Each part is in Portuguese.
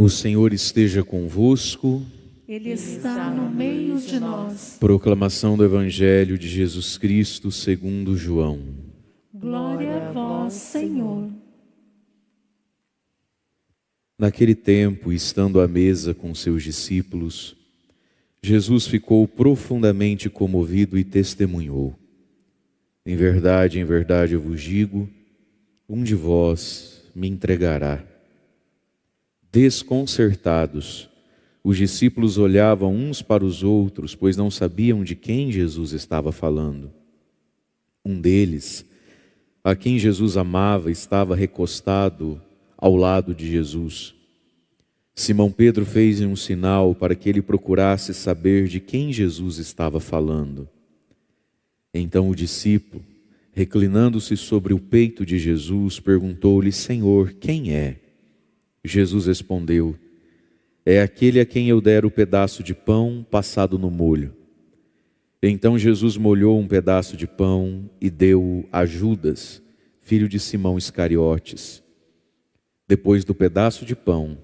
O Senhor esteja convosco. Ele está no meio de nós. Proclamação do Evangelho de Jesus Cristo segundo João. Glória a vós, Senhor. Naquele tempo, estando à mesa com seus discípulos, Jesus ficou profundamente comovido e testemunhou: em verdade, eu vos digo, um de vós me entregará. Desconcertados, os discípulos olhavam uns para os outros, pois não sabiam de quem Jesus estava falando. Um deles, a quem Jesus amava, estava recostado ao lado de Jesus. Simão Pedro fez-lhe um sinal para que ele procurasse saber de quem Jesus estava falando. Então o discípulo, reclinando-se sobre o peito de Jesus, perguntou-lhe: Senhor, quem é? Jesus respondeu: é aquele a quem eu der o pedaço de pão passado no molho. Então Jesus molhou um pedaço de pão e deu-o a Judas, filho de Simão Iscariotes. Depois do pedaço de pão,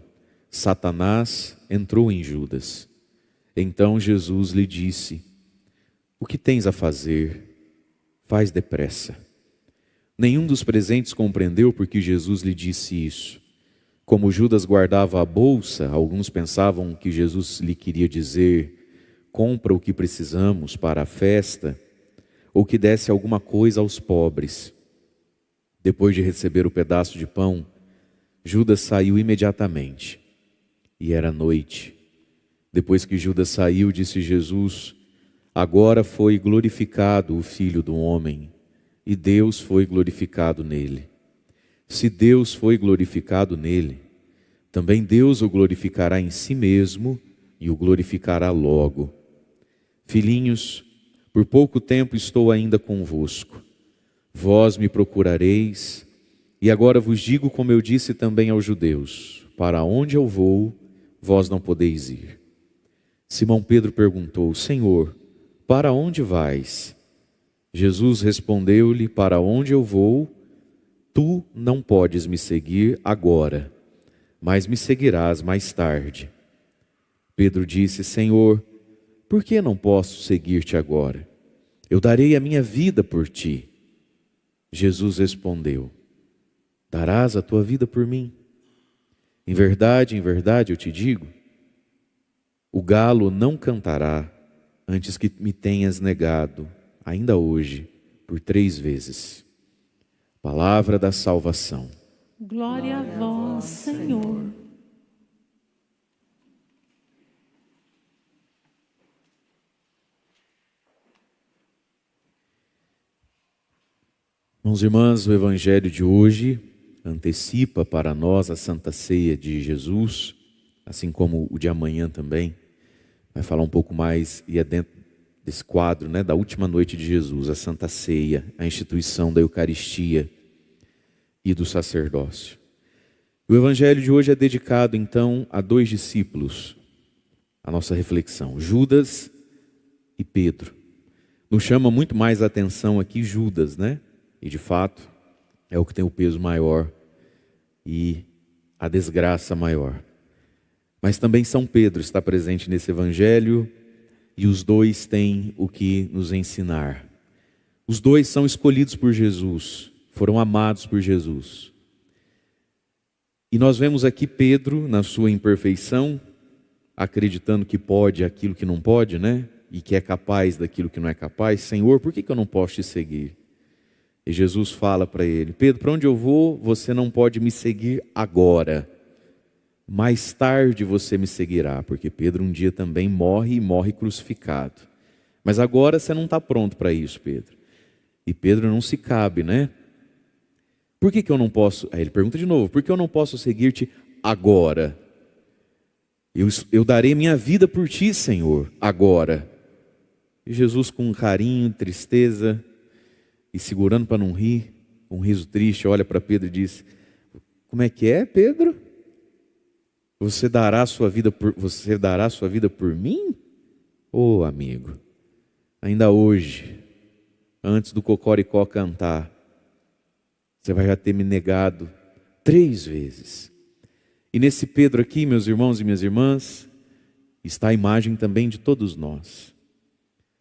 Satanás entrou em Judas. Então Jesus lhe disse: o que tens a fazer? Faz depressa. Nenhum dos presentes compreendeu porque Jesus lhe disse isso. Como Judas guardava a bolsa, alguns pensavam que Jesus lhe queria dizer: compra o que precisamos para a festa, ou que desse alguma coisa aos pobres. Depois de receber o pedaço de pão, Judas saiu imediatamente. E era noite. Depois que Judas saiu, disse Jesus: agora foi glorificado o Filho do Homem, e Deus foi glorificado nele. Se Deus foi glorificado nele, também Deus o glorificará em si mesmo e o glorificará logo. Filhinhos, por pouco tempo estou ainda convosco. Vós me procurareis, e agora vos digo como eu disse também aos judeus: para onde eu vou, vós não podeis ir. Simão Pedro perguntou: Senhor, para onde vais? Jesus respondeu-lhe: para onde eu vou, tu não podes me seguir agora, mas me seguirás mais tarde. Pedro disse: Senhor, por que não posso seguir-te agora? Eu darei a minha vida por ti. Jesus respondeu: darás a tua vida por mim? Em verdade eu te digo, o galo não cantará antes que me tenhas negado, ainda hoje, por 3 vezes. Palavra da salvação. Glória a vós, Senhor. Irmãos e irmãs, o Evangelho de hoje antecipa para nós a Santa Ceia de Jesus, assim como o de amanhã também. Vai falar um pouco mais, e é dentro desse quadro, da última noite de Jesus, a Santa Ceia, a instituição da Eucaristia e do sacerdócio. O Evangelho de hoje é dedicado então a 2 discípulos, a nossa reflexão, Judas e Pedro. Nos chama muito mais a atenção aqui Judas, E de fato é o que tem o peso maior e a desgraça maior. Mas também São Pedro está presente nesse Evangelho e os 2 têm o que nos ensinar. Os 2 são escolhidos por Jesus, foram amados por Jesus. E nós vemos aqui Pedro, na sua imperfeição, acreditando que pode aquilo que não pode, E que é capaz daquilo que não é capaz. Senhor, por que eu não posso te seguir? E Jesus fala para ele: Pedro, para onde eu vou, você não pode me seguir agora. Mais tarde você me seguirá, porque Pedro um dia também morre crucificado. Mas agora você não está pronto para isso, Pedro. E Pedro não se cabe, Por que eu não posso? Aí ele pergunta de novo: por que eu não posso seguir-te agora? Eu darei minha vida por ti, Senhor, agora. E Jesus, com carinho, tristeza, e segurando para não rir, um riso triste, olha para Pedro e diz: como é que é, Pedro? Você dará a sua vida por mim? Ô amigo, ainda hoje, antes do Cocoricó cantar, você vai já ter me negado 3 vezes. E nesse Pedro aqui, meus irmãos e minhas irmãs, está a imagem também de todos nós.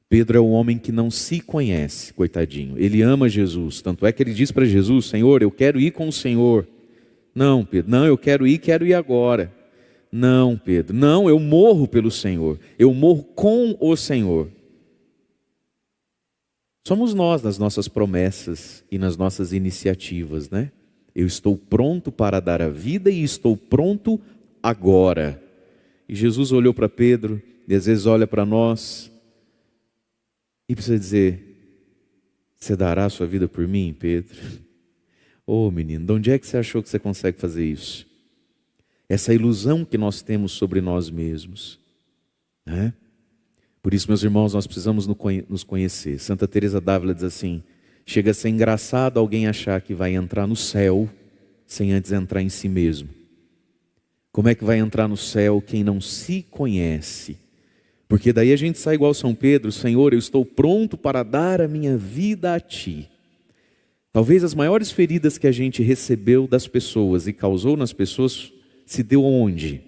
Pedro é um homem que não se conhece, coitadinho. Ele ama Jesus, tanto é que ele diz para Jesus: Senhor, eu quero ir com o Senhor. Não, Pedro, não, eu quero ir agora. Não, Pedro, não, eu morro pelo Senhor. Eu morro com o Senhor. Somos nós nas nossas promessas e nas nossas iniciativas, né? Eu estou pronto para dar a vida e estou pronto agora. E Jesus olhou para Pedro, e às vezes olha para nós, e precisa dizer: você dará a sua vida por mim, Pedro? Ô menino, de onde é que você achou que você consegue fazer isso? Essa ilusão que nós temos sobre nós mesmos, né? Por isso, meus irmãos, nós precisamos nos conhecer. Santa Teresa d'Ávila diz assim: chega a ser engraçado alguém achar que vai entrar no céu sem antes entrar em si mesmo. Como é que vai entrar no céu quem não se conhece? Porque daí a gente sai igual São Pedro: Senhor, eu estou pronto para dar a minha vida a Ti. Talvez as maiores feridas que a gente recebeu das pessoas e causou nas pessoas se deu onde?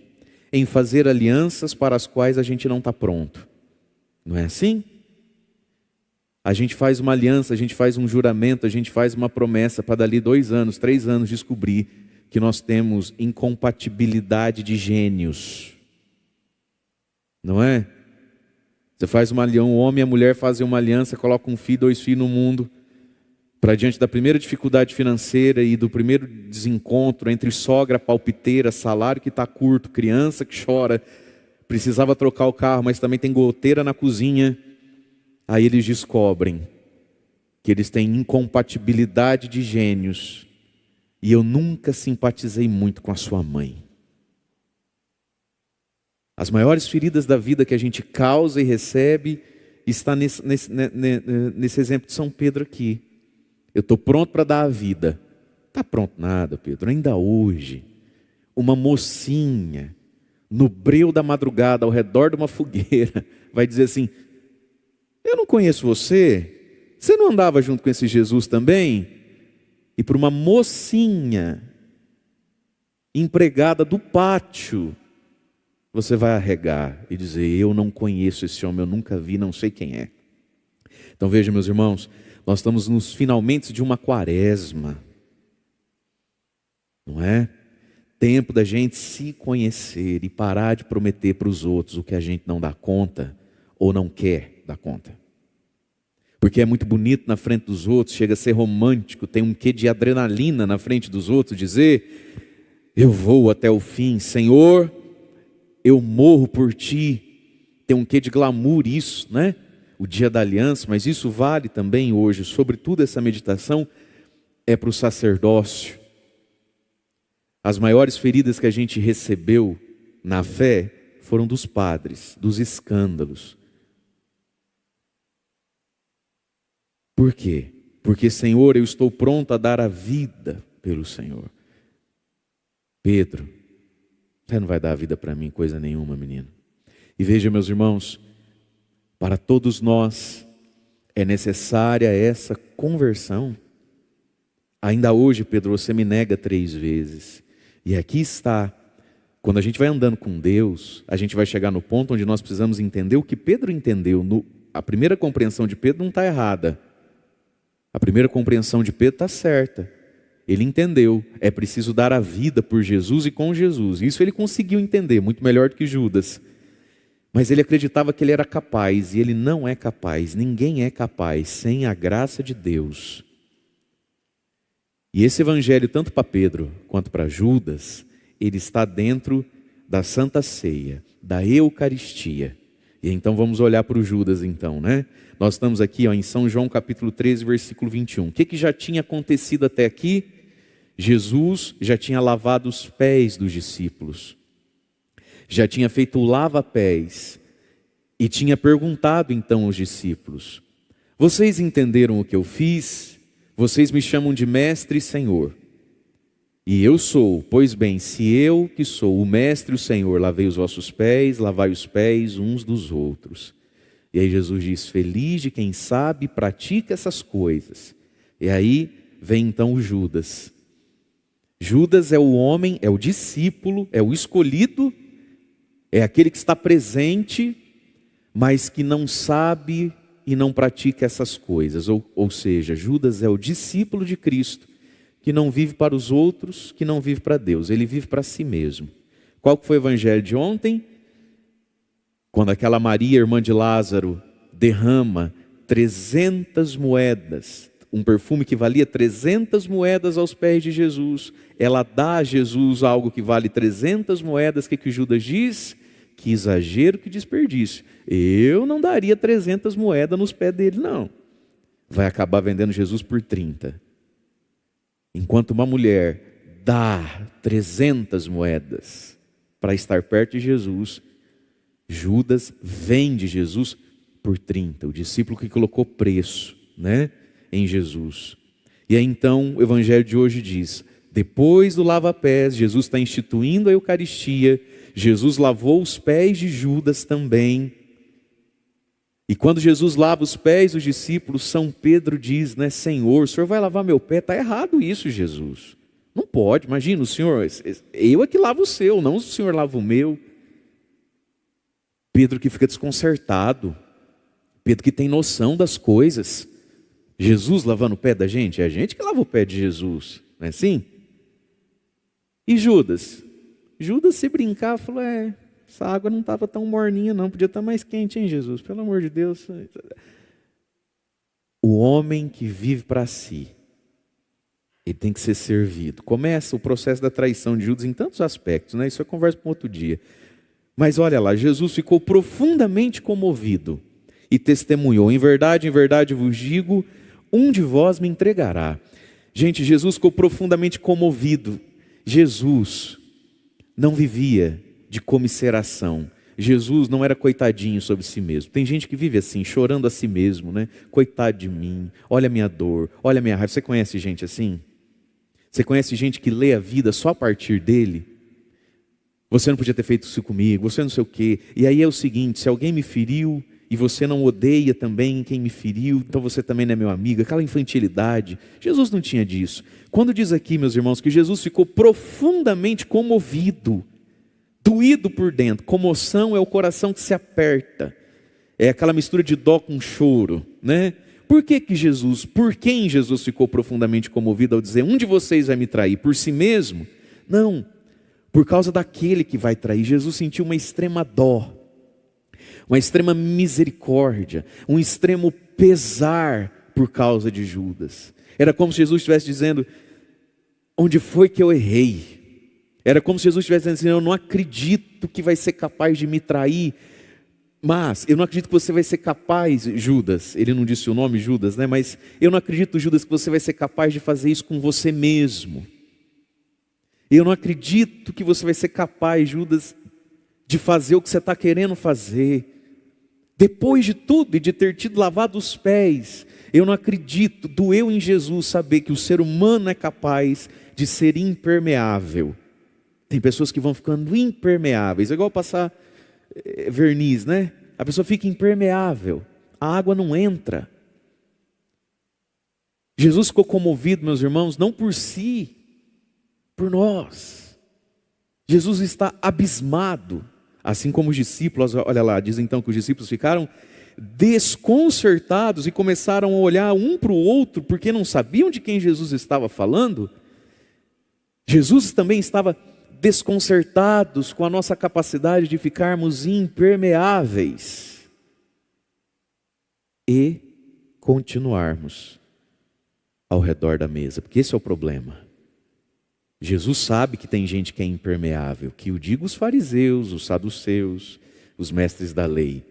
Em fazer alianças para as quais a gente não está pronto. Não é assim? A gente faz uma aliança, a gente faz um juramento, a gente faz uma promessa para dali 2 anos, 3 anos descobrir que nós temos incompatibilidade de gênios. Não é? Você faz uma aliança, o homem e a mulher fazem uma aliança, colocam 1 filho, 2 filhos no mundo, para diante da primeira dificuldade financeira e do primeiro desencontro entre sogra palpiteira, salário que está curto, criança que chora, precisava trocar o carro, mas também tem goteira na cozinha. Aí eles descobrem que eles têm incompatibilidade de gênios. E eu nunca simpatizei muito com a sua mãe. As maiores feridas da vida que a gente causa e recebe está nesse exemplo de São Pedro aqui. Eu estou pronto para dar a vida. Está pronto nada, Pedro. Ainda hoje, uma mocinha no breu da madrugada, ao redor de uma fogueira, vai dizer assim: eu não conheço você? Você não andava junto com esse Jesus também? E para uma mocinha empregada do pátio, você vai arregar e dizer: eu não conheço esse homem, eu nunca vi, não sei quem é. Então veja, meus irmãos, nós estamos nos finalmente de uma quaresma, não é? Tempo da gente se conhecer e parar de prometer para os outros o que a gente não dá conta ou não quer dar conta. Porque é muito bonito na frente dos outros, chega a ser romântico, tem um quê de adrenalina na frente dos outros, dizer: eu vou até o fim, Senhor, eu morro por Ti. Tem um quê de glamour isso, né? O dia da aliança, mas isso vale também hoje, sobretudo essa meditação é para o sacerdócio. As maiores feridas que a gente recebeu na fé foram dos padres, dos escândalos. Por quê? Porque, Senhor, eu estou pronto a dar a vida pelo Senhor. Pedro, você não vai dar a vida para mim, coisa nenhuma, menino. E veja, meus irmãos, para todos nós é necessária essa conversão. Ainda hoje, Pedro, você me nega 3 vezes. E aqui está, quando a gente vai andando com Deus, a gente vai chegar no ponto onde nós precisamos entender o que Pedro entendeu. A primeira compreensão de Pedro não está errada. A primeira compreensão de Pedro está certa. Ele entendeu, é preciso dar a vida por Jesus e com Jesus. Isso ele conseguiu entender, muito melhor do que Judas. Mas ele acreditava que ele era capaz, e ele não é capaz. Ninguém é capaz sem a graça de Deus. E esse evangelho, tanto para Pedro quanto para Judas, ele está dentro da Santa Ceia, da Eucaristia. E então vamos olhar para o Judas então, né? Nós estamos aqui em São João capítulo 13, versículo 21. O que já tinha acontecido até aqui? Jesus já tinha lavado os pés dos discípulos. Já tinha feito o lava-pés. E tinha perguntado então aos discípulos: vocês entenderam o que eu fiz? Vocês me chamam de mestre e senhor. E eu sou, pois bem, se eu que sou o mestre e o senhor, lavei os vossos pés, lavai os pés uns dos outros. E aí Jesus diz: feliz de quem sabe e pratica essas coisas. E aí vem então o Judas. Judas é o homem, é o discípulo, é o escolhido, é aquele que está presente, mas que não sabe e não pratica essas coisas. Ou seja, Judas é o discípulo de Cristo, que não vive para os outros, que não vive para Deus, ele vive para si mesmo. Qual foi o evangelho de ontem? Quando aquela Maria, irmã de Lázaro, derrama 300 moedas, um perfume que valia 300 moedas aos pés de Jesus. Ela dá a Jesus algo que vale 300 moedas. O que Judas diz? Que exagero, que desperdício. Eu não daria 300 moedas nos pés dele, não. Vai acabar vendendo Jesus por 30. Enquanto uma mulher dá 300 moedas para estar perto de Jesus, Judas vende Jesus por 30. O discípulo que colocou preço, em Jesus. E aí então o evangelho de hoje diz: depois do lava-pés, Jesus está instituindo a Eucaristia. Jesus lavou os pés de Judas também. E quando Jesus lava os pés dos discípulos, São Pedro diz, Senhor, o Senhor vai lavar meu pé? Está errado isso, Jesus. Não pode, imagina, o Senhor, eu é que lavo o seu, não o Senhor lava o meu. Pedro que fica desconcertado. Pedro que tem noção das coisas. Jesus lavando o pé da gente? É a gente que lava o pé de Jesus, não é assim? E Judas? Judas, se brincar, falou, essa água não estava tão morninha não, podia estar mais quente, hein, Jesus? Pelo amor de Deus. O homem que vive para si, ele tem que ser servido. Começa o processo da traição de Judas em tantos aspectos, Isso é conversa para um outro dia. Mas olha lá, Jesus ficou profundamente comovido e testemunhou: em verdade vos digo, um de vós me entregará. Gente, Jesus ficou profundamente comovido. Jesus não vivia de comisseração. Jesus não era coitadinho sobre si mesmo. Tem gente que vive assim, chorando a si mesmo, Coitado de mim, olha a minha dor, olha a minha raiva. Você conhece gente assim? Você conhece gente que lê a vida só a partir dele? Você não podia ter feito isso comigo, você não sei o quê. E aí é o seguinte, se alguém me feriu e você não odeia também quem me feriu, então você também não é meu amigo. Aquela infantilidade. Jesus não tinha disso. Quando diz aqui, meus irmãos, que Jesus ficou profundamente comovido, doído por dentro. Comoção é o coração que se aperta. É aquela mistura de dó com choro, Por quem Jesus ficou profundamente comovido ao dizer: um de vocês vai me trair? Por si mesmo? Não. Por causa daquele que vai trair. Jesus sentiu uma extrema dó, uma extrema misericórdia, um extremo pesar por causa de Judas. Era como se Jesus estivesse dizendo: onde foi que eu errei? Era como se Jesus estivesse dizendo assim: eu não acredito que vai ser capaz de me trair, mas eu não acredito que você vai ser capaz, Judas, ele não disse o nome Judas, mas eu não acredito, Judas, que você vai ser capaz de fazer isso com você mesmo. Eu não acredito que você vai ser capaz, Judas, de fazer o que você está querendo fazer. Depois de tudo e de ter tido lavado os pés, eu não acredito, doeu em Jesus saber que o ser humano é capaz de ser impermeável. Tem pessoas que vão ficando impermeáveis, é igual passar verniz, A pessoa fica impermeável, a água não entra. Jesus ficou comovido, meus irmãos, não por si, por nós. Jesus está abismado, assim como os discípulos. Olha lá, diz então que os discípulos ficaram desconcertados e começaram a olhar um para o outro, porque não sabiam de quem Jesus estava falando. Jesus também estava desconcertados com a nossa capacidade de ficarmos impermeáveis e continuarmos ao redor da mesa, porque esse é o problema. Jesus sabe que tem gente que é impermeável, que o digam os fariseus, os saduceus, os mestres da lei,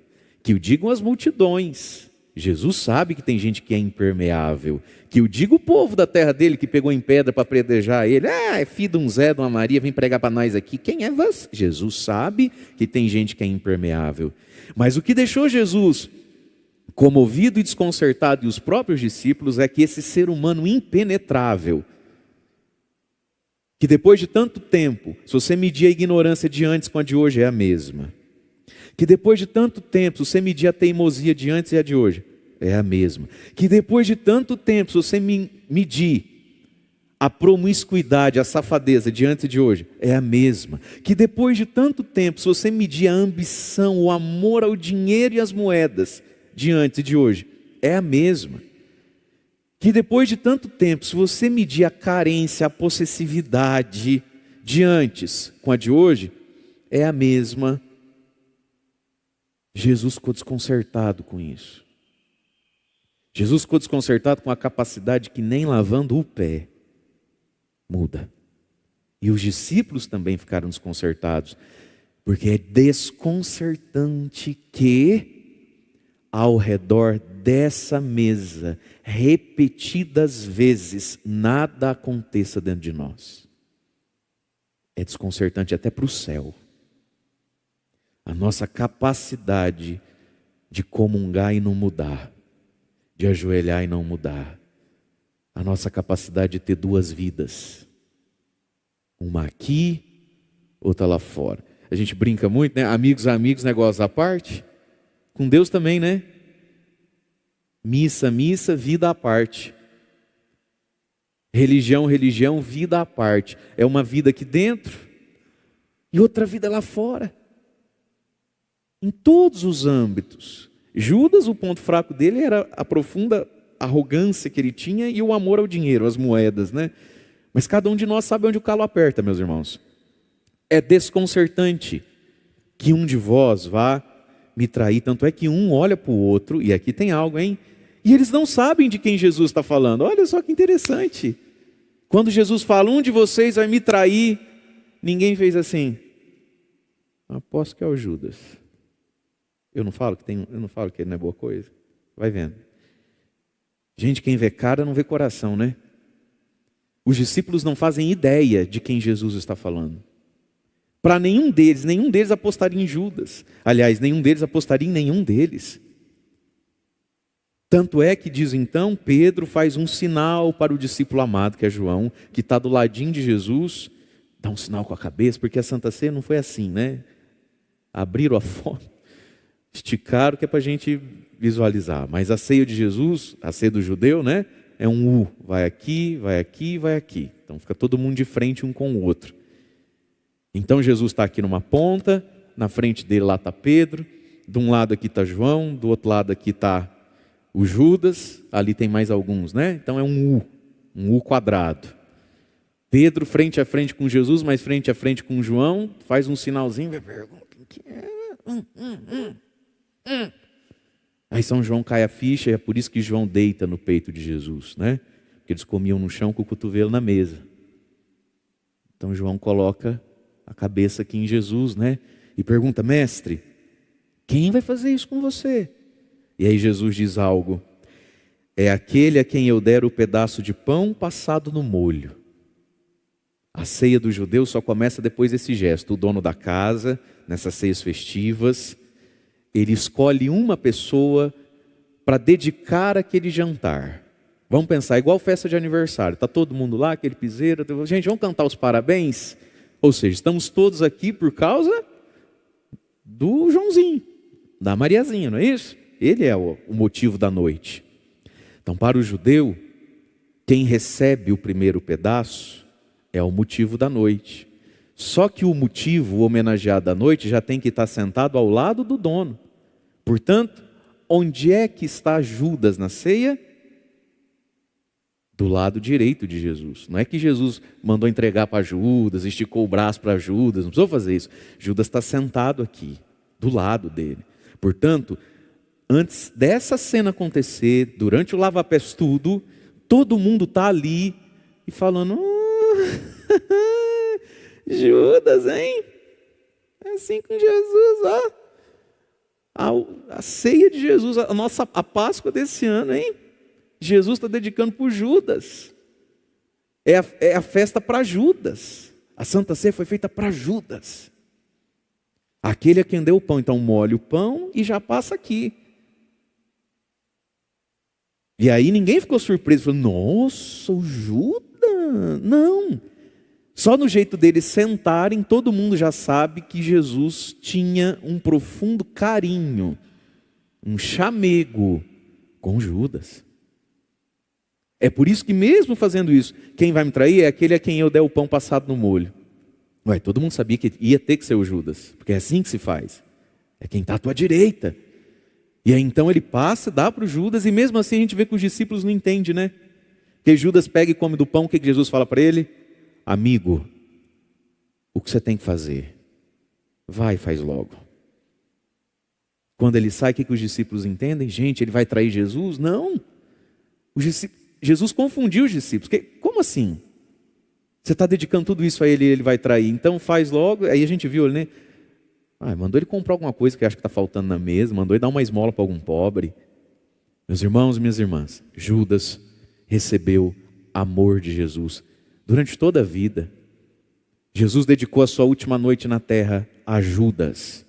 que o digam as multidões. Jesus sabe que tem gente que é impermeável, que o diga o povo da terra dele que pegou em pedra para apedrejar ele. É filho de um Zé, de uma Maria, vem pregar para nós aqui. Quem é você? Jesus sabe que tem gente que é impermeável. Mas o que deixou Jesus comovido e desconcertado, e os próprios discípulos, é que esse ser humano impenetrável, que depois de tanto tempo, se você medir a ignorância de antes com a de hoje, é a mesma. Que depois de tanto tempo, se você medir a teimosia de antes e a de hoje, é a mesma. Que depois de tanto tempo, se você medir a promiscuidade, a safadeza diante de hoje é a mesma. Que depois de tanto tempo, se você medir a ambição, o amor ao dinheiro e às moedas diante de hoje, é a mesma. Que depois de tanto tempo, se você medir a carência, a possessividade de antes com a de hoje, é a mesma. Jesus ficou desconcertado com isso. Jesus ficou desconcertado com a capacidade que nem lavando o pé muda. E os discípulos também ficaram desconcertados, porque é desconcertante que ao redor dessa mesa, repetidas vezes, nada aconteça dentro de nós. É desconcertante até para o céu. A nossa capacidade de comungar e não mudar, de ajoelhar e não mudar. A nossa capacidade de ter duas vidas. Uma aqui, outra lá fora. A gente brinca muito, né? Amigos, amigos, negócio à parte. Com Deus também, né? Missa, missa, vida à parte. Religião, religião, vida à parte. É uma vida aqui dentro e outra vida lá fora. Em todos os âmbitos. Judas, o ponto fraco dele era a profunda arrogância que ele tinha e o amor ao dinheiro, às moedas, né? Mas cada um de nós sabe onde o calo aperta, meus irmãos. É desconcertante que um de vós vá me trair, tanto é que um olha para o outro, e aqui tem algo, hein? E eles não sabem de quem Jesus está falando. Olha só que interessante. Quando Jesus fala, um de vocês vai me trair, ninguém fez assim. Aposto que é o Judas. Eu não falo que ele não é boa coisa. Vai vendo. Gente, quem vê cara não vê coração, né? Os discípulos não fazem ideia de quem Jesus está falando. Para nenhum deles apostaria em Judas. Aliás, nenhum deles apostaria em nenhum deles. Tanto é que diz então, Pedro faz um sinal para o discípulo amado, que é João, que está do ladinho de Jesus, dá um sinal com a cabeça, porque a Santa Ceia não foi assim, né? Abriram a foto, esticaram, que é para a gente visualizar. Mas a ceia de Jesus, a ceia do judeu, né? É um U, vai aqui, vai aqui, vai aqui. Então fica todo mundo de frente um com o outro. Então Jesus está aqui numa ponta, na frente dele lá está Pedro, de um lado aqui está João, do outro lado aqui está o Judas, ali tem mais alguns, né? Então é um U quadrado. Pedro frente a frente com Jesus, mas frente a frente com João, faz um sinalzinho, vai perguntar quem que é. Aí São João cai a ficha, e é por isso que João deita no peito de Jesus, né? Porque eles comiam no chão com o cotovelo na mesa. Então João coloca a cabeça aqui em Jesus, né? E pergunta, mestre, quem vai fazer isso com você? E aí Jesus diz algo, é aquele a quem eu der o pedaço de pão passado no molho. A ceia do judeu só começa depois desse gesto. O dono da casa, nessas ceias festivas, ele escolhe uma pessoa para dedicar aquele jantar. Vamos pensar, igual festa de aniversário. Está todo mundo lá, aquele piseiro. Gente, vamos cantar os parabéns? Ou seja, estamos todos aqui por causa do Joãozinho, da Mariazinha, não é isso? Ele é o motivo da noite. Então, para o judeu, quem recebe o primeiro pedaço é o motivo da noite. Só que o motivo, o homenageado da noite, já tem que estar sentado ao lado do dono. Portanto, onde é que está Judas na ceia? Do lado direito de Jesus. Não é que Jesus mandou entregar para Judas, esticou o braço para Judas, não precisou fazer isso. Judas está sentado aqui, do lado dele. Portanto, antes dessa cena acontecer, durante o lava-pés tudo, todo mundo está ali e falando, Judas, hein? É assim com Jesus, ó. A ceia de Jesus, a Páscoa desse ano, hein? Jesus está dedicando para Judas. É a festa para Judas. A Santa Ceia foi feita para Judas. Aquele a quem deu o pão, então molha o pão e já passa aqui. E aí ninguém ficou surpreso, falou, nossa, o Judas? Não. Só no jeito deles sentarem, todo mundo já sabe que Jesus tinha um profundo carinho, um chamego com Judas. É por isso que mesmo fazendo isso, quem vai me trair é aquele a quem eu der o pão passado no molho. Ué, todo mundo sabia que ia ter que ser o Judas, porque é assim que se faz. É quem está à tua direita. E aí então ele passa, dá para o Judas, e mesmo assim a gente vê que os discípulos não entendem, né? Porque Judas pega e come do pão, o que Jesus fala para ele? Amigo, o que você tem que fazer? Vai e faz logo. Quando ele sai, o que os discípulos entendem? Gente, ele vai trair Jesus? Não. Jesus confundiu os discípulos. Como assim? Você está dedicando tudo isso a ele e ele vai trair. Então faz logo. Aí a gente viu, né? Mandou ele comprar alguma coisa que acha que está faltando na mesa. Mandou ele dar uma esmola para algum pobre. Meus irmãos e minhas irmãs, Judas recebeu amor de Jesus durante toda a vida. Jesus dedicou a sua última noite na terra a Judas.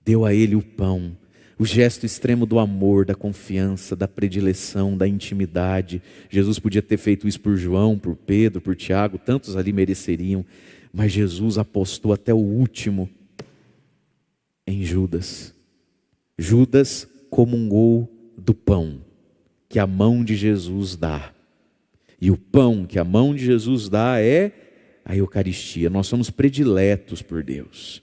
Deu a ele o pão, o gesto extremo do amor, da confiança, da predileção, da intimidade. Jesus podia ter feito isso por João, por Pedro, por Tiago, tantos ali mereceriam, mas Jesus apostou até o último em Judas. Judas comungou do pão que a mão de Jesus dá. E o pão que a mão de Jesus dá é a Eucaristia. Nós somos prediletos por Deus.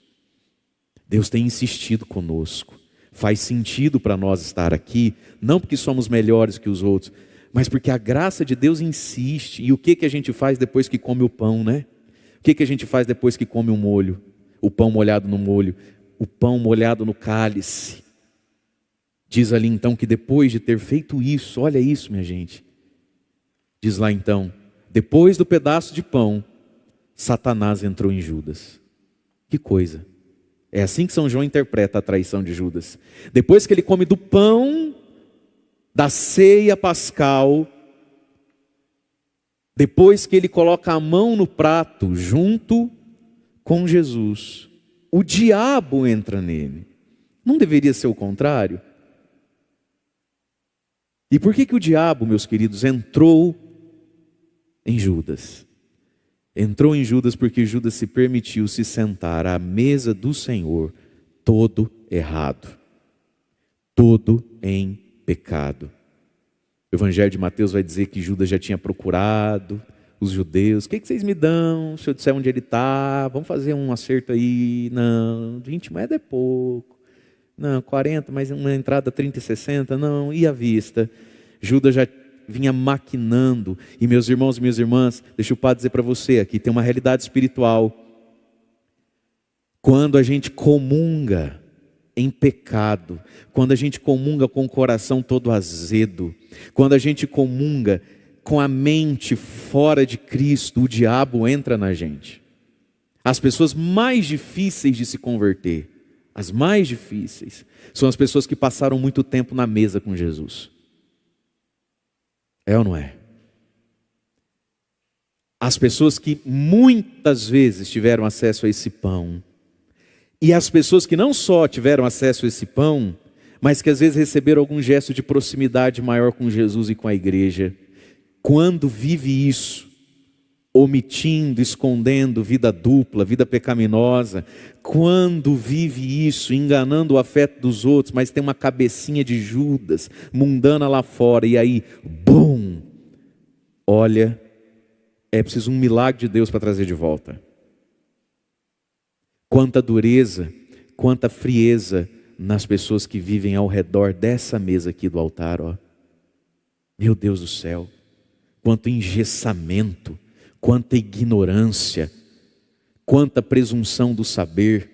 Deus tem insistido conosco. Faz sentido para nós estar aqui, não porque somos melhores que os outros, mas porque a graça de Deus insiste. E o que a gente faz depois que come o pão, né? O que a gente faz depois que come o molho? O pão molhado no molho, o pão molhado no cálice. Diz ali então que depois de ter feito isso, olha isso, minha gente. Diz lá então, depois do pedaço de pão, Satanás entrou em Judas. Que coisa. É assim que São João interpreta a traição de Judas. Depois que ele come do pão da ceia pascal, depois que ele coloca a mão no prato junto com Jesus, o diabo entra nele. Não deveria ser o contrário? E por que o diabo, meus queridos, entrou em Judas? Entrou em Judas porque Judas se permitiu se sentar à mesa do Senhor todo errado, todo em pecado. O Evangelho de Mateus vai dizer que Judas já tinha procurado os judeus. O que vocês me dão? Se eu disser onde ele está, vamos fazer um acerto aí. Não, 20 moedas é pouco. Não, 40, mas uma entrada 30 e 60, não. E à vista? Judas já vinha maquinando. E meus irmãos e minhas irmãs, deixa o Padre dizer para você, aqui tem uma realidade espiritual. Quando a gente comunga em pecado, quando a gente comunga com o coração todo azedo, quando a gente comunga com a mente fora de Cristo, o diabo entra na gente. As pessoas mais difíceis de se converter, as mais difíceis, são as pessoas que passaram muito tempo na mesa com Jesus. É ou não é? As pessoas que muitas vezes tiveram acesso a esse pão, e as pessoas que não só tiveram acesso a esse pão, mas que às vezes receberam algum gesto de proximidade maior com Jesus e com a igreja, quando vive isso, omitindo, escondendo vida dupla, vida pecaminosa, quando vive isso, enganando o afeto dos outros, mas tem uma cabecinha de Judas, mundana lá fora, e aí, bum! Olha, é preciso um milagre de Deus para trazer de volta. Quanta dureza, quanta frieza nas pessoas que vivem ao redor dessa mesa aqui do altar, ó. Meu Deus do céu, quanto engessamento, quanta ignorância, quanta presunção do saber.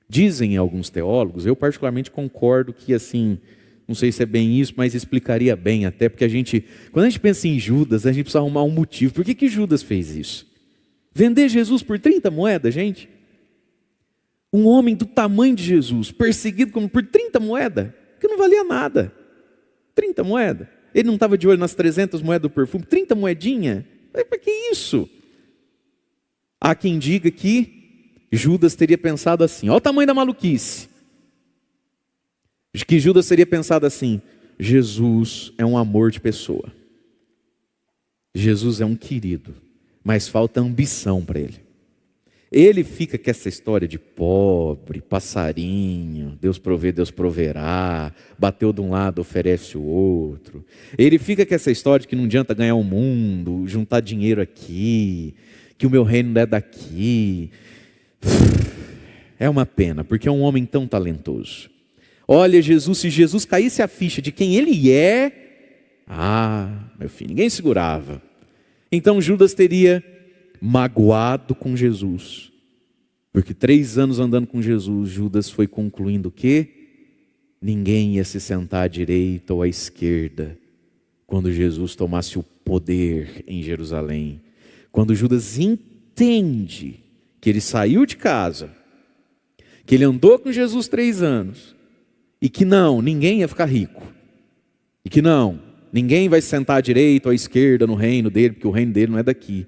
Dizem alguns teólogos, eu particularmente concordo que assim, não sei se é bem isso, mas explicaria bem até, porque quando a gente pensa em Judas, a gente precisa arrumar um motivo. Por que Judas fez isso? Vender Jesus por 30 moedas, gente? Um homem do tamanho de Jesus, perseguido por 30 moedas, que não valia nada. 30 moedas. Ele não estava de olho nas 300 moedas do perfume, 30 moedinhas. Para que isso? Há quem diga que Judas teria pensado assim, olha o tamanho da maluquice. Que Judas teria pensado assim, Jesus é um amor de pessoa. Jesus é um querido, mas falta ambição para ele. Ele fica com essa história de pobre, passarinho, Deus provê, Deus proverá, bateu de um lado, oferece o outro. Ele fica com essa história de que não adianta ganhar o mundo, juntar dinheiro aqui, que o meu reino não é daqui. É uma pena, porque é um homem tão talentoso. Olha, Jesus, se Jesus caísse a ficha de quem ele é, meu filho, ninguém segurava. Então Judas teria magoado com Jesus, porque 3 anos andando com Jesus, Judas foi concluindo que ninguém ia se sentar à direita ou à esquerda quando Jesus tomasse o poder em Jerusalém. Quando Judas entende que ele saiu de casa, que ele andou com Jesus 3 anos, e que ninguém ia ficar rico, e que ninguém vai sentar à direita ou à esquerda no reino dele, porque o reino dele não é daqui.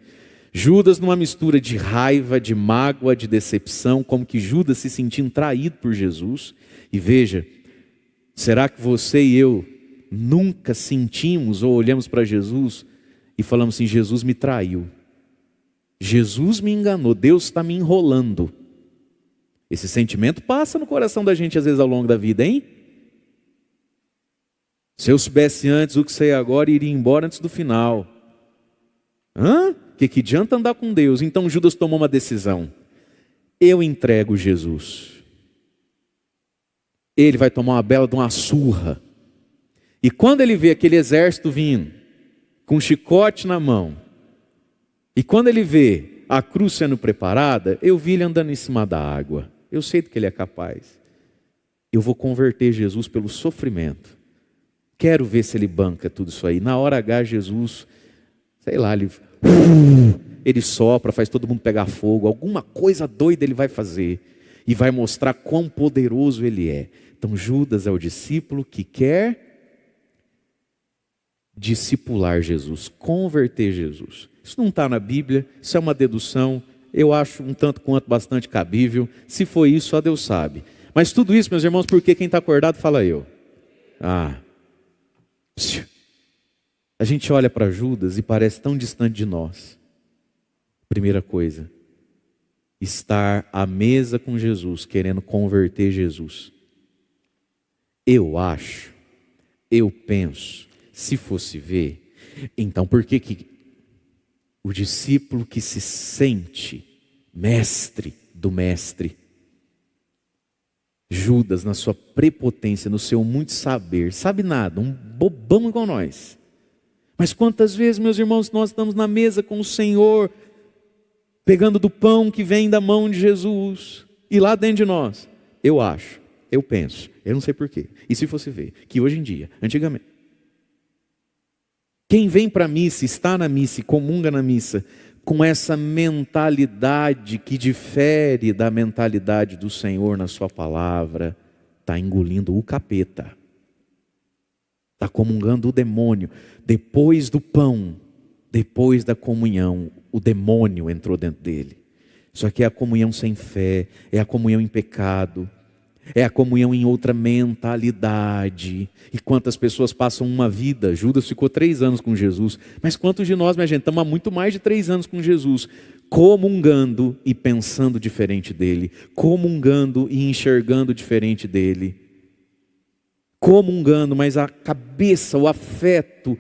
Judas, numa mistura de raiva, de mágoa, de decepção, como que Judas se sentindo traído por Jesus. E veja, será que você e eu nunca sentimos ou olhamos para Jesus e falamos assim: Jesus me traiu, Jesus me enganou, Deus está me enrolando? Esse sentimento passa no coração da gente às vezes ao longo da vida, hein? Se eu soubesse antes o que sei agora, iria embora antes do final. Que adianta andar com Deus? Então Judas tomou uma decisão: eu entrego Jesus. Ele vai tomar uma bela de uma surra. E quando ele vê aquele exército vindo, com um chicote na mão, e quando ele vê a cruz sendo preparada, eu vi ele andando em cima da água. Eu sei do que ele é capaz. Eu vou converter Jesus pelo sofrimento. Quero ver se ele banca tudo isso aí. Na hora H, Jesus, sei lá, ele sopra, faz todo mundo pegar fogo. Alguma coisa doida ele vai fazer. E vai mostrar quão poderoso ele é. Então Judas é o discípulo que quer discipular Jesus, converter Jesus. Isso não está na Bíblia, isso é uma dedução. Eu acho um tanto quanto bastante cabível. Se foi isso, só Deus sabe. Mas tudo isso, meus irmãos, porque quem está acordado fala eu. A gente olha para Judas e parece tão distante de nós. Primeira coisa, estar à mesa com Jesus, querendo converter Jesus. Eu acho, eu penso, se fosse ver, então por que o discípulo que se sente mestre do mestre, Judas, na sua prepotência, no seu muito saber, sabe nada, um bobão igual nós. Mas quantas vezes, meus irmãos, nós estamos na mesa com o Senhor, pegando do pão que vem da mão de Jesus, e lá dentro de nós, eu acho, eu penso, eu não sei porquê, e se fosse ver, que hoje em dia, antigamente, quem vem para a missa, está na missa e comunga na missa, com essa mentalidade que difere da mentalidade do Senhor na sua palavra, está engolindo o capeta, está comungando o demônio. Depois do pão, depois da comunhão, o demônio entrou dentro dele. Isso aqui é a comunhão sem fé, é a comunhão em pecado, é a comunhão em outra mentalidade. E quantas pessoas passam uma vida, Judas ficou 3 anos com Jesus, mas quantos de nós, minha gente, estamos há muito mais de 3 anos com Jesus, comungando e pensando diferente dele, comungando e enxergando diferente dele, comungando, mas a cabeça, o afeto,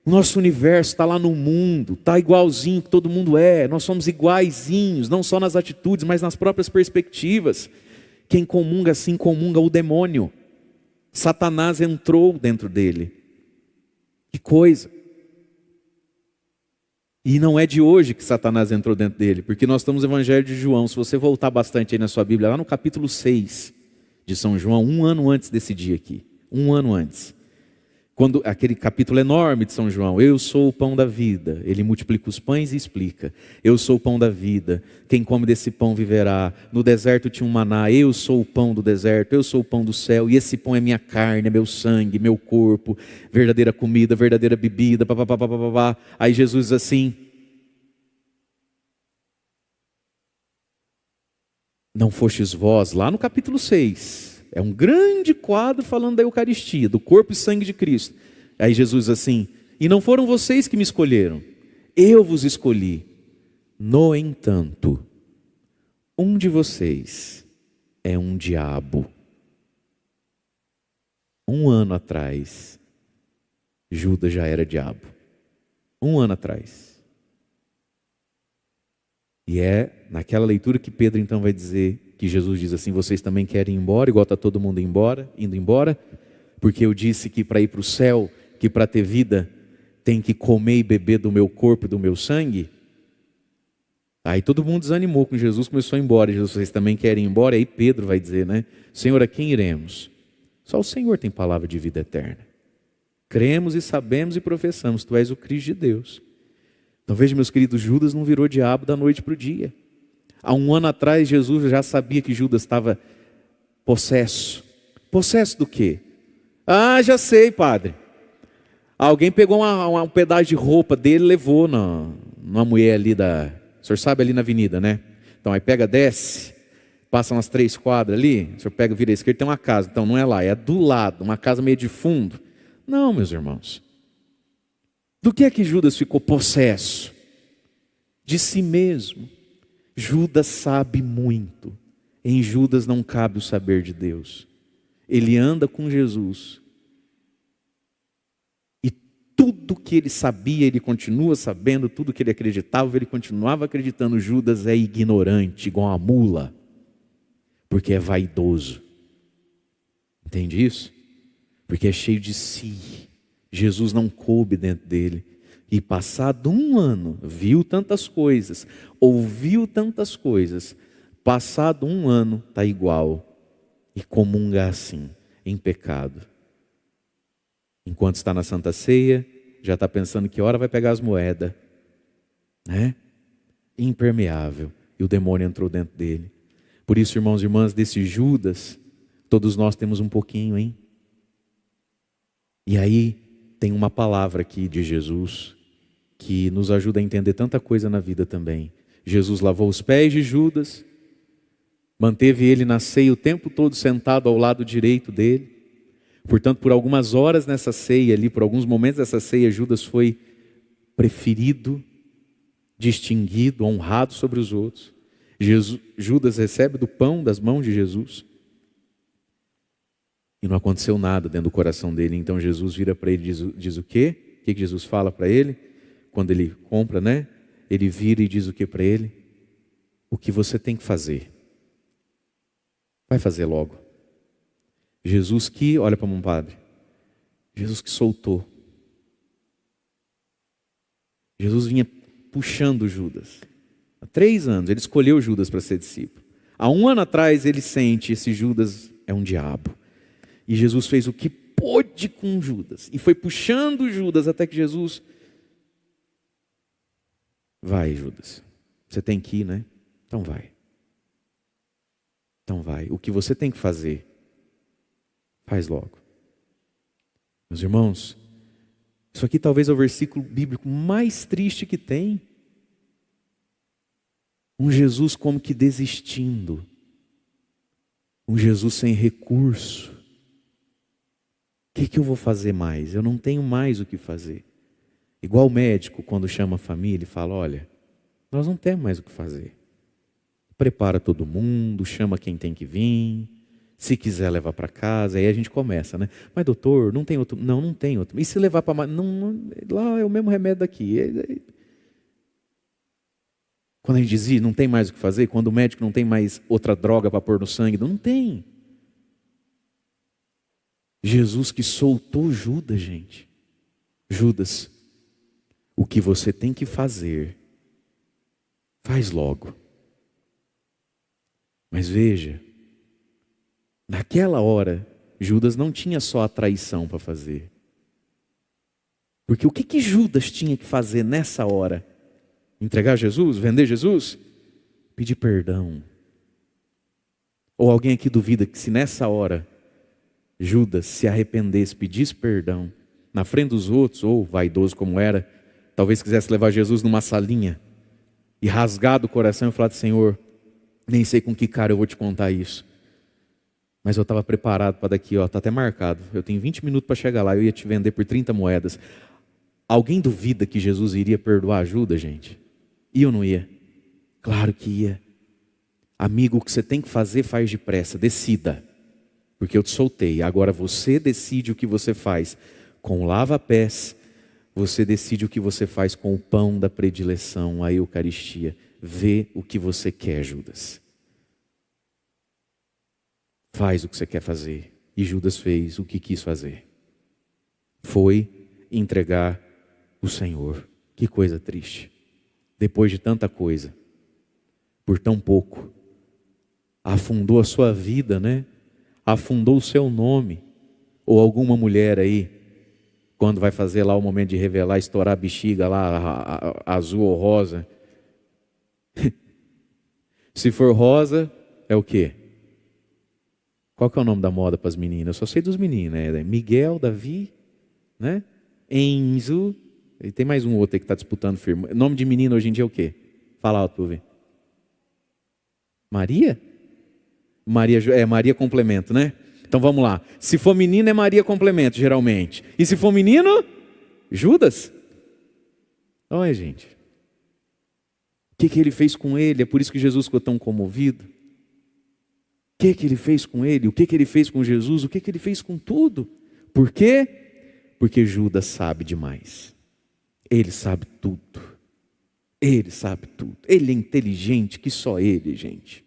o nosso universo está lá no mundo, está igualzinho que todo mundo é, nós somos iguaizinhos, não só nas atitudes, mas nas próprias perspectivas. Quem comunga assim, comunga o demônio. Satanás entrou dentro dele. Que coisa. E não é de hoje que Satanás entrou dentro dele, porque nós estamos no Evangelho de João. Se você voltar bastante aí na sua Bíblia, lá no capítulo 6 de São João, 1 ano antes desse dia aqui. 1 ano antes. Quando aquele capítulo enorme de São João, eu sou o pão da vida, ele multiplica os pães e explica, eu sou o pão da vida, quem come desse pão viverá, no deserto tinha um maná, eu sou o pão do deserto, eu sou o pão do céu, e esse pão é minha carne, é meu sangue, meu corpo, verdadeira comida, verdadeira bebida, papapá. Aí Jesus diz assim, não fostes vós, lá no capítulo 6, é um grande quadro falando da Eucaristia, do corpo e sangue de Cristo. Aí Jesus diz assim, e não foram vocês que me escolheram, eu vos escolhi. No entanto, um de vocês é um diabo. 1 ano atrás, Judas já era diabo. 1 ano atrás. E é naquela leitura que Pedro então vai dizer, que Jesus diz assim: vocês também querem ir embora, igual está todo mundo indo embora, porque eu disse que para ir para o céu, que para ter vida, tem que comer e beber do meu corpo e do meu sangue. Aí todo mundo desanimou com Jesus, começou a ir embora. Jesus, vocês também querem ir embora? E aí Pedro vai dizer, né? Senhor, a quem iremos? Só o Senhor tem palavra de vida eterna. Cremos e sabemos e professamos, tu és o Cristo de Deus. Então veja, meus queridos, Judas não virou diabo da noite para o dia. Há 1 ano atrás, Jesus já sabia que Judas estava possesso. Possesso do quê? Ah, já sei, padre. Alguém pegou um pedaço de roupa dele e levou numa mulher ali o senhor sabe, ali na avenida, né? Então aí pega, desce, passa umas 3 quadras ali, o senhor pega, vira à esquerda, tem uma casa. Então não é lá, é do lado, uma casa meio de fundo. Não, meus irmãos. Do que é que Judas ficou possesso? De si mesmo. Judas sabe muito. Em Judas não cabe o saber de Deus. Ele anda com Jesus. E tudo que ele sabia, ele continua sabendo. Tudo que ele acreditava, ele continuava acreditando. Judas é ignorante, igual a mula. Porque é vaidoso. Entende isso? Porque é cheio de si. Jesus não coube dentro dele. E passado 1 ano, viu tantas coisas, ouviu tantas coisas. Passado 1 ano, está igual. E comunga assim, em pecado. Enquanto está na Santa Ceia, já está pensando que hora vai pegar as moedas. Né? Impermeável. E o demônio entrou dentro dele. Por isso, irmãos e irmãs, desse Judas, todos nós temos um pouquinho, hein? E aí, tem uma palavra aqui de Jesus que nos ajuda a entender tanta coisa na vida também. Jesus lavou os pés de Judas, manteve ele na ceia o tempo todo sentado ao lado direito dele. Portanto, por algumas horas nessa ceia ali, por alguns momentos dessa ceia, Judas foi preferido, distinguido, honrado sobre os outros. Judas recebe do pão das mãos de Jesus. E não aconteceu nada dentro do coração dele. Então Jesus vira para ele e diz o quê? O que Jesus fala para ele? Quando ele compra, né? Ele vira e diz o que para ele? O que você tem que fazer. Vai fazer logo. Jesus que, olha para um padre. Jesus que soltou. Jesus vinha puxando Judas. Há 3 anos, ele escolheu Judas para ser discípulo. Há 1 ano atrás, ele sente, esse Judas é um diabo. E Jesus fez o que pôde com Judas. E foi puxando Judas até que Jesus... Vai, Judas. Você tem que ir, né? Então vai. Então vai. O que você tem que fazer, faz logo. Meus irmãos, isso aqui talvez é o versículo bíblico mais triste que tem. Um Jesus como que desistindo. Um Jesus sem recurso. O que eu vou fazer mais? Eu não tenho mais o que fazer. Igual o médico, quando chama a família e fala, olha, nós não temos mais o que fazer. Prepara todo mundo, chama quem tem que vir, se quiser levar para casa, aí a gente começa, né? Mas doutor, não tem outro? Não, não tem outro. E se levar para... Não, lá é o mesmo remédio daqui. Quando a gente dizia, não tem mais o que fazer, quando o médico não tem mais outra droga para pôr no sangue, não tem. Jesus que soltou Judas, gente. Judas, o que você tem que fazer, faz logo. Mas veja, naquela hora, Judas não tinha só a traição para fazer. Porque o que Judas tinha que fazer nessa hora? Entregar Jesus? Vender Jesus? Pedir perdão. Ou alguém aqui duvida que se nessa hora Judas se arrependesse, pedisse perdão na frente dos outros, ou vaidoso como era, talvez quisesse levar Jesus numa salinha e rasgar do coração e falar, Senhor, nem sei com que cara eu vou te contar isso, mas eu estava preparado para daqui, está até marcado, eu tenho 20 minutos para chegar lá, eu ia te vender por 30 moedas. Alguém duvida que Jesus iria perdoar a Judas, gente? Ia ou não ia? Claro que ia. Amigo, o que você tem que fazer, faz depressa, decida. Porque eu te soltei, agora você decide o que você faz com o lava-pés, você decide o que você faz com o pão da predileção, a Eucaristia. Vê o que você quer, Judas. Faz o que você quer fazer. E Judas fez o que quis fazer. Foi entregar o Senhor. Que coisa triste. Depois de tanta coisa, por tão pouco, afundou a sua vida, né? Afundou o seu nome. Ou alguma mulher aí, quando vai fazer lá o momento de revelar, estourar a bexiga lá, azul ou rosa. Se for rosa, é o quê? Qual que é o nome da moda para as meninas? Eu só sei dos meninos, né? Miguel, Davi, né? Enzo, e tem mais um outro aí que está disputando firme. Nome de menina hoje em dia é o quê? Fala alto para eu ver. Maria? Maria complemento, né? Então vamos lá. Se for menina é Maria complemento, geralmente. E se for menino, Judas. Olha, gente. O que ele fez com ele? É por isso que Jesus ficou tão comovido. O que ele fez com ele? O que ele fez com Jesus? O que ele fez com tudo? Por quê? Porque Judas sabe demais. Ele sabe tudo. Ele sabe tudo. Ele é inteligente que só ele, gente.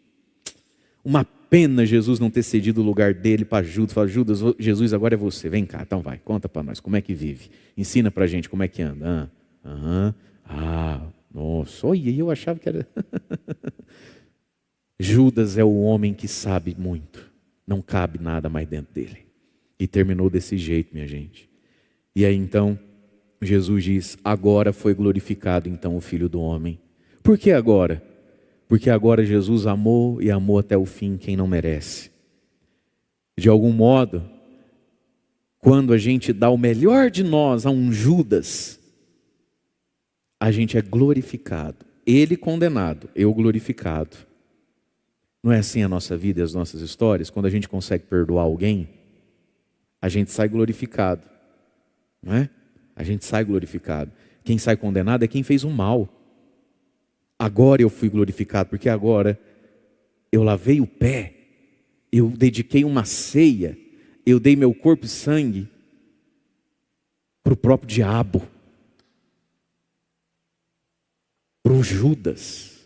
Uma pena Jesus não ter cedido o lugar dele para Judas. Fala, Judas, Jesus agora é você. Vem cá, então vai, conta para nós como é que vive. Ensina para a gente como é que anda. Nossa, olha, eu achava que era... Judas é o homem que sabe muito. Não cabe nada mais dentro dele. E terminou desse jeito, minha gente. E aí então, Jesus diz, agora foi glorificado então o Filho do Homem. Por que agora? Porque agora Jesus amou e amou até o fim quem não merece. De algum modo, quando a gente dá o melhor de nós a um Judas, a gente é glorificado. Ele condenado, eu glorificado. Não é assim a nossa vida e as nossas histórias? Quando a gente consegue perdoar alguém, a gente sai glorificado. Não é? A gente sai glorificado. Quem sai condenado é quem fez o mal. Agora eu fui glorificado, porque agora eu lavei o pé, eu dediquei uma ceia, eu dei meu corpo e sangue para o próprio diabo, para o Judas.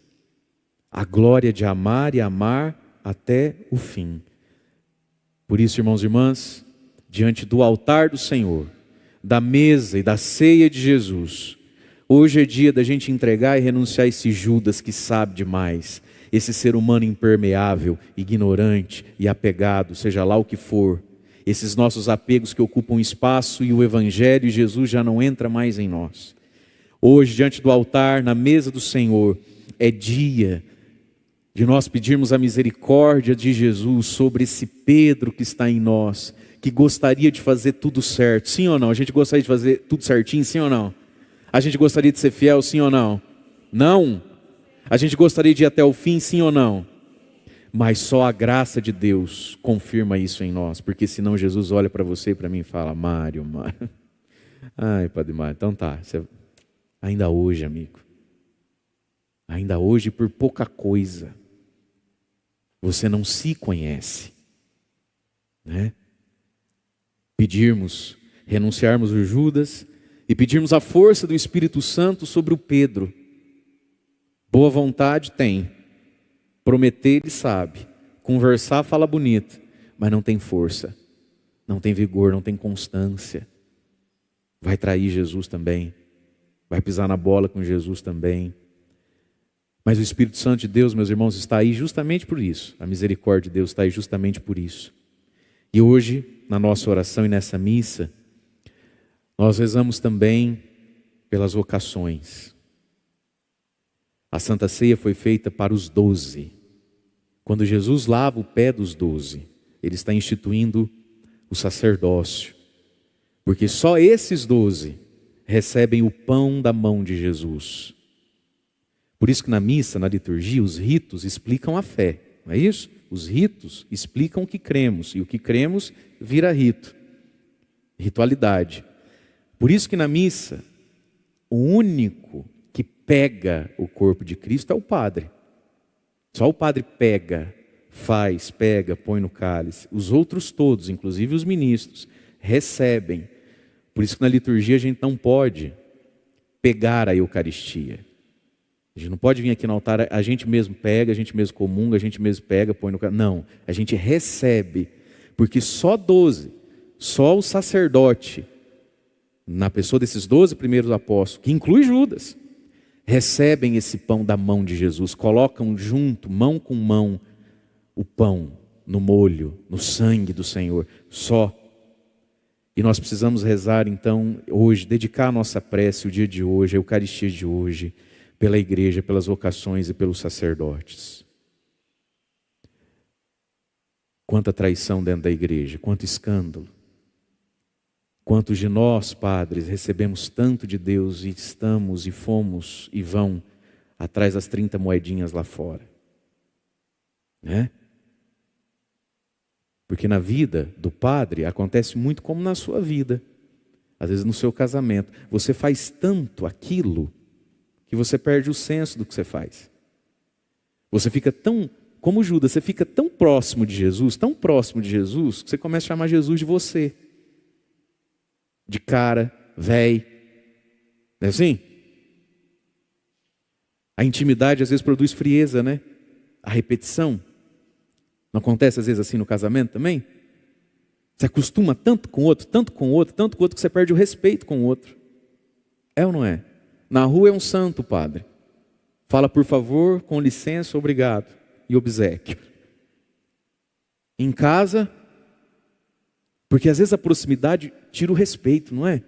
A glória de amar e amar até o fim. Por isso, irmãos e irmãs, diante do altar do Senhor, da mesa e da ceia de Jesus, hoje é dia da gente entregar e renunciar a esse Judas que sabe demais, esse ser humano impermeável, ignorante e apegado, seja lá o que for, esses nossos apegos que ocupam espaço e o Evangelho e Jesus já não entra mais em nós. Hoje, diante do altar, na mesa do Senhor, é dia de nós pedirmos a misericórdia de Jesus sobre esse Pedro que está em nós, que gostaria de fazer tudo certo, sim ou não? A gente gostaria de fazer tudo certinho, sim ou não? A gente gostaria de ser fiel, sim ou não? Não? A gente gostaria de ir até o fim, sim ou não? Mas só a graça de Deus confirma isso em nós, porque senão Jesus olha para você e para mim e fala, Mário. Ai, Padre Mário, então tá, ainda hoje, amigo, ainda hoje por pouca coisa, você não se conhece, né? Pedirmos, renunciarmos o Judas e pedirmos a força do Espírito Santo sobre o Pedro. Boa vontade tem, prometer ele sabe, conversar fala bonito, mas não tem força, não tem vigor, não tem constância. Vai trair Jesus também, vai pisar na bola com Jesus também. Mas o Espírito Santo de Deus, meus irmãos, está aí justamente por isso. A misericórdia de Deus está aí justamente por isso. E hoje, na nossa oração e nessa missa, nós rezamos também pelas vocações. A Santa Ceia foi feita para os 12. Quando Jesus lava o pé dos 12, Ele está instituindo o sacerdócio. Porque só esses 12 recebem o pão da mão de Jesus. Por isso que na missa, na liturgia, os ritos explicam a fé, não é isso? Os ritos explicam o que cremos, e o que cremos vira rito, ritualidade. Por isso que na missa, o único que pega o corpo de Cristo é o padre. Só o padre pega, faz, pega, põe no cálice. Os outros todos, inclusive os ministros, recebem. Por isso que na liturgia a gente não pode pegar a Eucaristia. A gente não pode vir aqui no altar, a gente mesmo pega, a gente mesmo comunga, a gente mesmo pega, põe no cálice. Não, a gente recebe. Porque só 12, só o sacerdote, na pessoa desses 12 primeiros apóstolos, que inclui Judas, recebem esse pão da mão de Jesus, colocam junto, mão com mão, o pão no molho, no sangue do Senhor, só. E nós precisamos rezar então hoje, dedicar a nossa prece, o dia de hoje, a Eucaristia de hoje, pela igreja, pelas vocações e pelos sacerdotes. Quanta traição dentro da igreja, quanto escândalo. Quantos de nós, padres, recebemos tanto de Deus e estamos e fomos e vão atrás das 30 moedinhas lá fora, né? Porque na vida do padre acontece muito como na sua vida. Às vezes no seu casamento, você faz tanto aquilo que você perde o senso do que você faz. Você fica tão, como Judas, você fica tão próximo de Jesus, que você começa a chamar Jesus de você. De cara, véi. Não é assim? A intimidade às vezes produz frieza, né? A repetição. Não acontece às vezes assim no casamento também? Você acostuma tanto com o outro, tanto com o outro, tanto com o outro, que você perde o respeito com o outro. É ou não é? Na rua é um santo, padre. Fala por favor, com licença, obrigado e obséquio. Em casa, porque às vezes a proximidade tira o respeito, não é?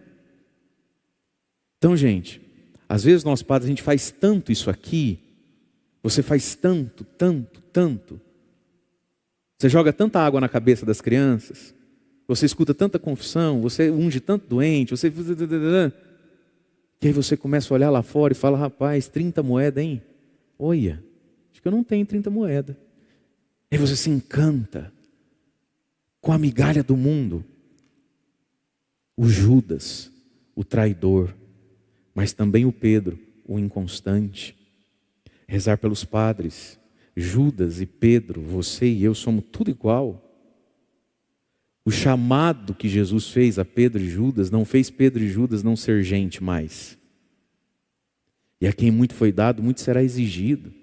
Então, gente, às vezes nós padres, a gente faz tanto isso aqui, você faz tanto, tanto, tanto. Você joga tanta água na cabeça das crianças, você escuta tanta confissão, você unge tanto doente, você... que aí você começa a olhar lá fora e fala, rapaz, 30 moedas, hein? Olha, acho que eu não tenho 30 moedas. Aí você se encanta com a migalha do mundo. O Judas, o traidor, mas também o Pedro, o inconstante. Rezar pelos padres. Judas e Pedro, você e eu somos tudo igual. O chamado que Jesus fez a Pedro e Judas não fez Pedro e Judas não ser gente mais. E a quem muito foi dado, muito será exigido.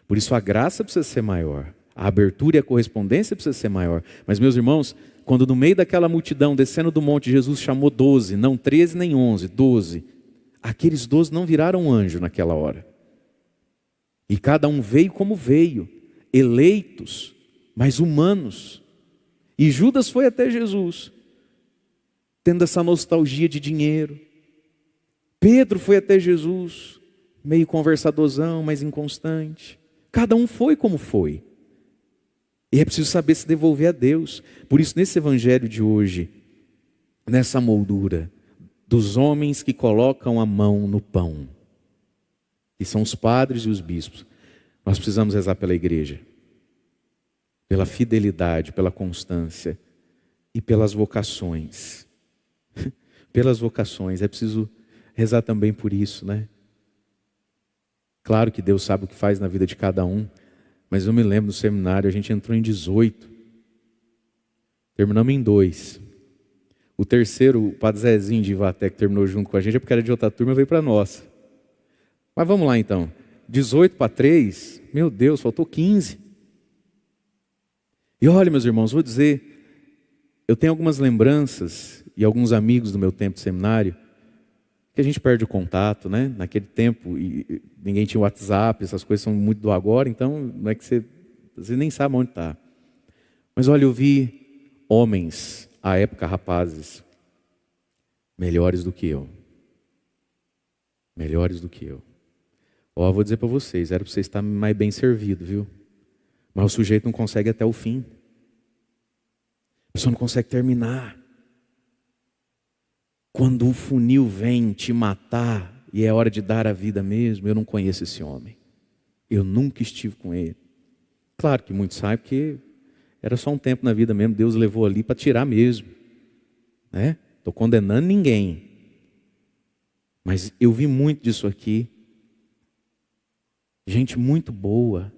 Por isso a graça precisa ser maior. A abertura e a correspondência precisa ser maior. Mas meus irmãos, quando no meio daquela multidão, descendo do monte, Jesus chamou 12, não 13 nem 11, 12. Aqueles 12 não viraram anjo naquela hora. E cada um veio como veio, eleitos, mas humanos. E Judas foi até Jesus, tendo essa nostalgia de dinheiro. Pedro foi até Jesus, meio conversadorzão, mas inconstante. Cada um foi como foi. E é preciso saber se devolver a Deus. Por isso, nesse evangelho de hoje, nessa moldura dos homens que colocam a mão no pão, que são os padres e os bispos, nós precisamos rezar pela igreja, pela fidelidade, pela constância e pelas vocações. Pelas vocações, é preciso rezar também por isso, né? Claro que Deus sabe o que faz na vida de cada um, mas eu me lembro do seminário, a gente entrou em 18, terminamos em 2. O terceiro, o Padre Zezinho de Ivaté, que terminou junto com a gente, é porque era de outra turma, veio para nós. Mas vamos lá então, 18 para 3, meu Deus, faltou 15. E olha, meus irmãos, vou dizer, eu tenho algumas lembranças e alguns amigos do meu tempo de seminário, que a gente perde o contato, né? Naquele tempo, e ninguém tinha WhatsApp, essas coisas são muito do agora, então não é que você nem sabe onde está. Mas olha, eu vi homens, à época rapazes, melhores do que eu. Melhores do que eu. Ó, vou dizer para vocês, era para você estar mais bem servido, viu? Mas o sujeito não consegue até o fim. A pessoa não consegue terminar. Quando o funil vem te matar e é hora de dar a vida mesmo, eu não conheço esse homem. Eu nunca estive com ele. Claro que muitos sabem que era só um tempo na vida mesmo, Deus levou ali para tirar mesmo. Né? Estou condenando ninguém. Mas eu vi muito disso aqui. Gente muito boa,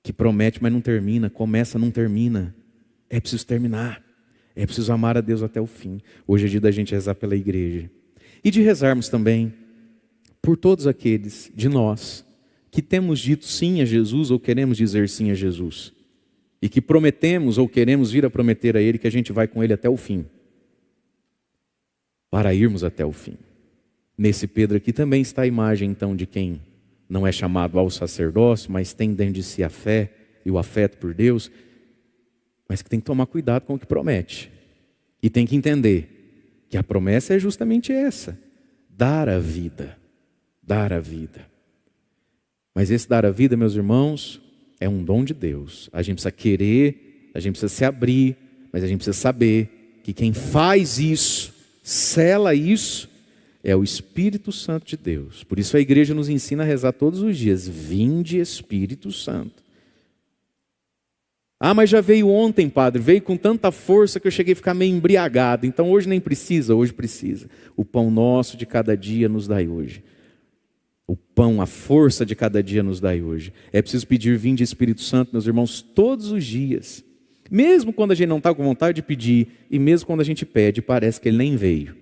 que promete, mas não termina, começa, não termina. É preciso terminar. É preciso amar a Deus até o fim. Hoje é dia da gente rezar pela igreja. E de rezarmos também por todos aqueles de nós que temos dito sim a Jesus ou queremos dizer sim a Jesus. E que prometemos ou queremos vir a prometer a Ele que a gente vai com Ele até o fim. Para irmos até o fim. Nesse Pedro aqui também está a imagem então de quem não é chamado ao sacerdócio, mas tem dentro de si a fé e o afeto por Deus, mas que tem que tomar cuidado com o que promete. E tem que entender que a promessa é justamente essa: dar a vida. Dar a vida. Mas esse dar a vida, meus irmãos, é um dom de Deus. A gente precisa querer, a gente precisa se abrir, mas a gente precisa saber que quem faz isso, sela isso, é o Espírito Santo de Deus. Por isso a igreja nos ensina a rezar todos os dias: vinde Espírito Santo. Ah, mas já veio ontem, padre, veio com tanta força que eu cheguei a ficar meio embriagado. Então hoje nem precisa, hoje precisa. O pão nosso de cada dia nos dai hoje. O pão, a força de cada dia nos dai hoje. É preciso pedir vinde Espírito Santo, meus irmãos, todos os dias. Mesmo quando a gente não está com vontade de pedir, e mesmo quando a gente pede, parece que ele nem veio.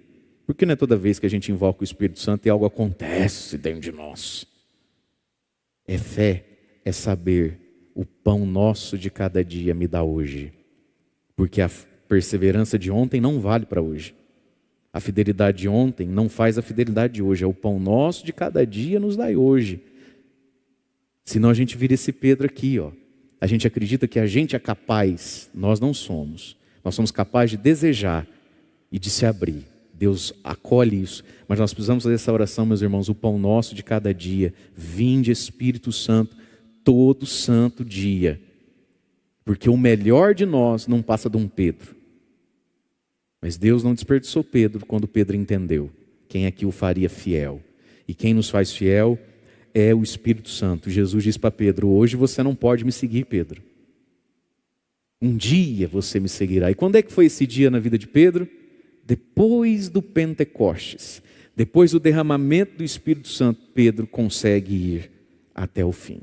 Porque não é toda vez que a gente invoca o Espírito Santo e algo acontece dentro de nós. É fé, é saber: o pão nosso de cada dia me dá hoje. Porque a perseverança de ontem não vale para hoje. A fidelidade de ontem não faz a fidelidade de hoje. É o pão nosso de cada dia nos dá hoje. Senão a gente vira esse Pedro aqui, ó. A gente acredita que a gente é capaz. Nós não somos. Nós somos capazes de desejar e de se abrir. Deus acolhe isso. Mas nós precisamos fazer essa oração, meus irmãos: o pão nosso de cada dia. Vinde Espírito Santo todo santo dia. Porque o melhor de nós não passa de um Pedro. Mas Deus não desperdiçou Pedro quando Pedro entendeu quem é que o faria fiel. E quem nos faz fiel é o Espírito Santo. Jesus diz para Pedro: hoje você não pode me seguir, Pedro. Um dia você me seguirá. E quando é que foi esse dia na vida de Pedro? Depois do Pentecostes. Depois do derramamento do Espírito Santo, Pedro consegue ir até o fim.